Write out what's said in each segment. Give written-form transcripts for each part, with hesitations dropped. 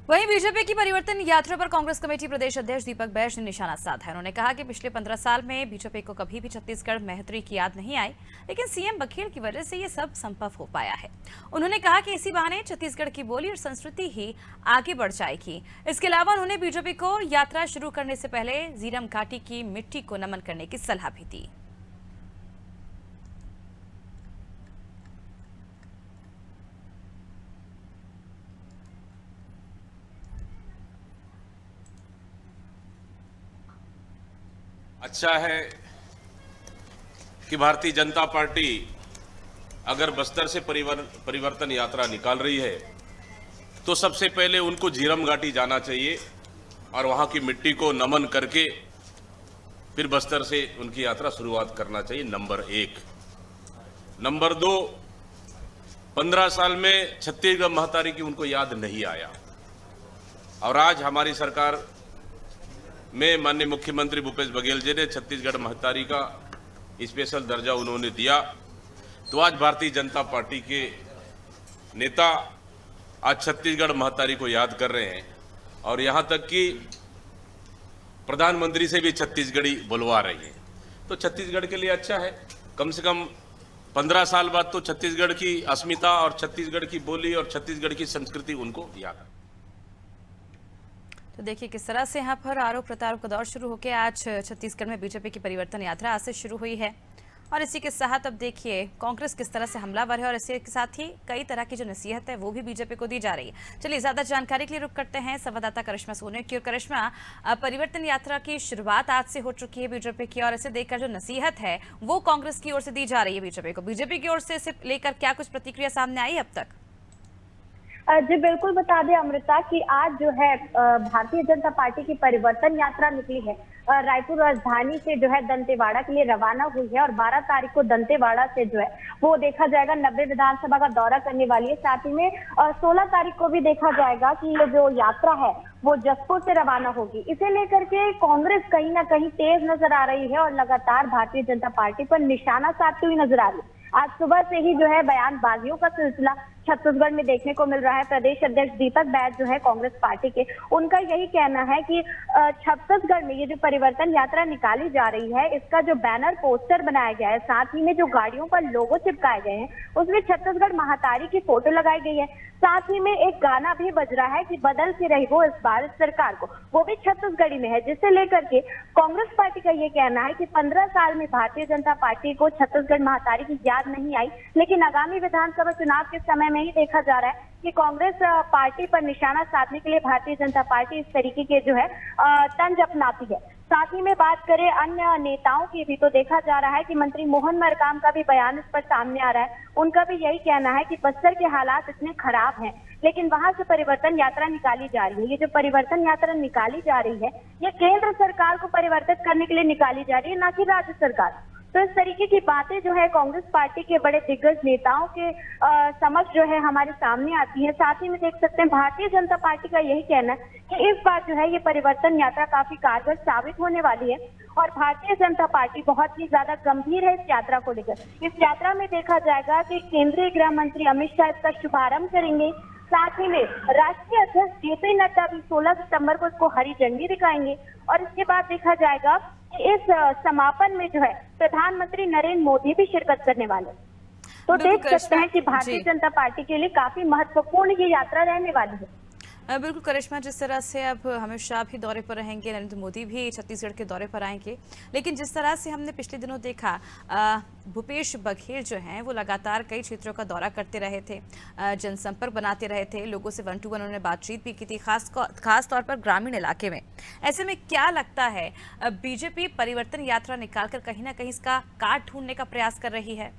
वहीं बीजेपी की परिवर्तन यात्रा पर कांग्रेस कमेटी प्रदेश अध्यक्ष दीपक बैज ने निशाना साधा है। उन्होंने कहा कि पिछले 15 साल में बीजेपी को कभी भी छत्तीसगढ़ महंत्री की याद नहीं आई, लेकिन सीएम बघेल की वजह से ये सब संभव हो पाया है। उन्होंने कहा कि इसी बहाने छत्तीसगढ़ की बोली और संस्कृति ही आगे बढ़ जाएगी। इसके अलावा उन्होंने बीजेपी को यात्रा शुरू करने से पहले झीरम घाटी की मिट्टी को नमन करने की सलाह भी दी। अच्छा है कि भारतीय जनता पार्टी अगर बस्तर से परिवर्तन यात्रा निकाल रही है तो सबसे पहले उनको झीरम घाटी जाना चाहिए और वहां की मिट्टी को नमन करके फिर बस्तर से उनकी यात्रा शुरुआत करना चाहिए। नंबर 1। नंबर 2, 15 साल में छत्तीसगढ़ महतारी की उनको याद नहीं आया और आज हमारी सरकार में माननीय मुख्यमंत्री भूपेश बघेल जी ने छत्तीसगढ़ महतारी का स्पेशल दर्जा उन्होंने दिया, तो आज भारतीय जनता पार्टी के नेता आज छत्तीसगढ़ महतारी को याद कर रहे हैं और यहां तक कि प्रधानमंत्री से भी छत्तीसगढ़ी बुलवा रही है। तो छत्तीसगढ़ के लिए अच्छा है, कम से कम 15 साल बाद तो छत्तीसगढ़ की अस्मिता और छत्तीसगढ़ की बोली और छत्तीसगढ़ की संस्कृति उनको याद है। तो देखिए किस तरह से यहाँ पर आरोप प्रत्यारोप का दौर शुरू होकर आज छत्तीसगढ़ में बीजेपी की परिवर्तन यात्रा आज से शुरू हुई है और इसी के साथ अब देखिए कांग्रेस किस तरह से हमलावर है और इसी के साथ ही कई तरह की जो नसीहत है वो भी बीजेपी को दी जा रही है। चलिए ज्यादा जानकारी के लिए रुक करते हैं संवाददाता करिश्मा सोनी की। और करिश्मा, परिवर्तन यात्रा की शुरुआत आज से हो चुकी है बीजेपी की और इसे देखकर जो नसीहत है वो कांग्रेस की ओर से दी जा रही है बीजेपी को। बीजेपी की ओर से इसे लेकर क्या कुछ प्रतिक्रिया सामने आई अब तक? जी बिल्कुल, बता दें अमृता कि आज जो है भारतीय जनता पार्टी की परिवर्तन यात्रा निकली है। रायपुर राजधानी से जो है दंतेवाड़ा के लिए रवाना हुई है और 12 तारीख को दंतेवाड़ा से जो है वो देखा जाएगा 90 विधानसभा का दौरा करने वाली है। साथ ही में 16 तारीख को भी देखा जाएगा कि ये जो यात्रा है वो जसपुर से रवाना होगी। इसे लेकर के कांग्रेस कहीं ना कहीं तेज नजर आ रही है और लगातार भारतीय जनता पार्टी पर निशाना साधती हुई नजर आ रही है। आज सुबह से ही जो है बयानबाजियों का सिलसिला छत्तीसगढ़ में देखने को मिल रहा है। प्रदेश अध्यक्ष दीपक बैज जो है कांग्रेस पार्टी के, उनका यही कहना है कि छत्तीसगढ़ में ये जो परिवर्तन यात्रा निकाली जा रही है इसका जो बैनर पोस्टर बनाया गया है, साथ ही में जो गाड़ियों पर लोगो चिपकाए गए हैं उसमें छत्तीसगढ़ महातारी की फोटो लगाई गई है। साथ ही में एक गाना भी बज रहा है कि बदल के रही हो इस बार इस सरकार को, वो भी छत्तीसगढ़ी में है, जिसे लेकर के कांग्रेस पार्टी का ये कहना है कि 15 साल में भारतीय जनता पार्टी को छत्तीसगढ़ महातारी की याद नहीं आई, लेकिन आगामी विधानसभा चुनाव के समय में ही देखा जा रहा है कि कांग्रेस पार्टी पर निशाना साधने के लिए भारतीय जनता पार्टी इस तरीके के जो है तंज अपनाती है। साथ ही में बात करें अन्य नेताओं की भी, तो देखा जा रहा है कि मंत्री मोहन मरकाम का भी बयान इस पर सामने आ रहा है। उनका भी यही कहना है कि बस्तर के हालात इतने खराब हैं लेकिन वहां से परिवर्तन यात्रा निकाली जा रही है। ये जो परिवर्तन यात्रा निकाली जा रही है ये केंद्र सरकार को परिवर्तित करने के लिए निकाली जा रही है, ना कि राज्य सरकार। तो इस तरीके की बातें जो है कांग्रेस पार्टी के बड़े दिग्गज नेताओं के समक्ष जो है हमारे सामने आती है। साथ ही में देख सकते हैं भारतीय जनता पार्टी का यही कहना है कि इस बार जो है ये परिवर्तन यात्रा काफी कारगर साबित होने वाली है और भारतीय जनता पार्टी बहुत ही ज्यादा गंभीर है इस यात्रा को लेकर। इस यात्रा में देखा जाएगा कि केंद्रीय गृह मंत्री अमित शाह इसका शुभारंभ करेंगे। साथ ही में राष्ट्रीय अध्यक्ष जेपी नड्डा भी 16 सितंबर को इसको हरी झंडी दिखाएंगे और इसके बाद देखा जाएगा कि इस समापन में जो है प्रधानमंत्री नरेंद्र मोदी भी शिरकत करने वाले। तो देख सकते हैं कि भारतीय जनता पार्टी के लिए काफी महत्वपूर्ण ये यात्रा रहने वाली है। बिल्कुल करिश्मा, जिस तरह से अब अमित शाह भी दौरे पर रहेंगे, नरेंद्र मोदी भी छत्तीसगढ़ के दौरे पर आएंगे, लेकिन जिस तरह से हमने पिछले दिनों देखा भूपेश बघेल जो हैं वो लगातार कई क्षेत्रों का दौरा करते रहे थे, जनसंपर्क बनाते रहे थे, लोगों से 1-to-1 उन्होंने बातचीत भी की थी, खास तौर पर ग्रामीण इलाके में। ऐसे में क्या लगता है बीजेपी परिवर्तन यात्रा निकालकर कहीं ना कहीं इसका काट ढूंढने का प्रयास कर रही है?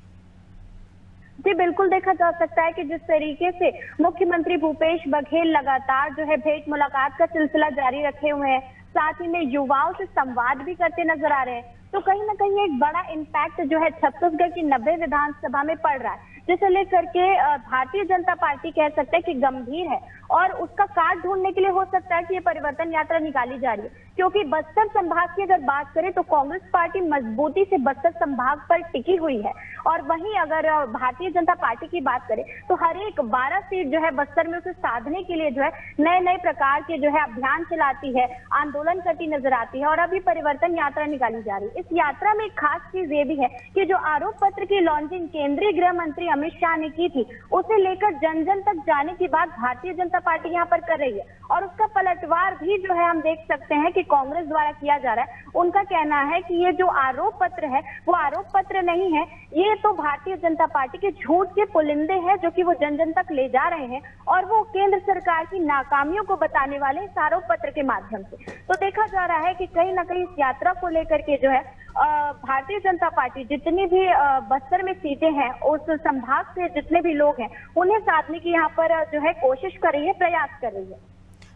जी बिल्कुल, देखा जा सकता है कि जिस तरीके से मुख्यमंत्री भूपेश बघेल लगातार जो है भेंट मुलाकात का सिलसिला जारी रखे हुए हैं, साथ ही में युवाओं से संवाद भी करते नजर आ रहे हैं, तो कहीं ना कहीं एक बड़ा इम्पैक्ट जो है छत्तीसगढ़ की 90 विधानसभा में पड़ रहा है। जिसे लेकर के भारतीय जनता पार्टी कह सकते हैं कि गंभीर है और उसका काट ढूंढने के लिए हो सकता है कि ये परिवर्तन यात्रा निकाली जा रही है। क्योंकि बस्तर संभाग की अगर बात करें तो कांग्रेस पार्टी मजबूती से बस्तर संभाग पर टिकी हुई है और वहीं अगर भारतीय जनता पार्टी की बात करें तो हर एक 12 सीट जो है बस्तर में उसे साधने के लिए जो है नए नए प्रकार के जो है अभियान चलाती है, आंदोलन करती नजर आती है और अभी परिवर्तन यात्रा निकाली जा रही है। इस यात्रा में एक खास चीज ये भी है कि जो आरोप पत्र की लॉन्चिंग केंद्रीय गृह मंत्री अमित शाह ने की थी, उसे लेकर जन जन तक जाने की बात भारतीय जनता पार्टी यहाँ पर कर रही है और उसका पलटवार भी जो है हम देख सकते हैं कि कांग्रेस द्वारा किया जा रहा है। उनका कहना है कि ये जो आरोप पत्र है वो आरोप पत्र नहीं है, ये तो भारतीय जनता पार्टी के झूठ के पुलिंदे हैं जो कि वो जन जन तक ले जा रहे हैं और वो केंद्र सरकार की नाकामियों को बताने वाले इस आरोप पत्र के माध्यम से। तो देखा जा रहा है कि कहीं ना कहीं इस यात्रा को लेकर के जो है भारतीय जनता पार्टी जितनी भी बस्तर में सीटें हैं उस संभाग से जितने भी लोग हैं उन्हें साधने की यहाँ पर जो है कोशिश कर रही है, प्रयास कर रही है।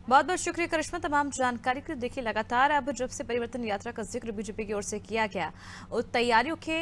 बहुत बहुत शुक्रिया करिश्मा तमाम जानकारी के लिए। देखिए लगातार अब जब से परिवर्तन यात्रा का जिक्र बीजेपी की ओर से किया गया, तैयारियों के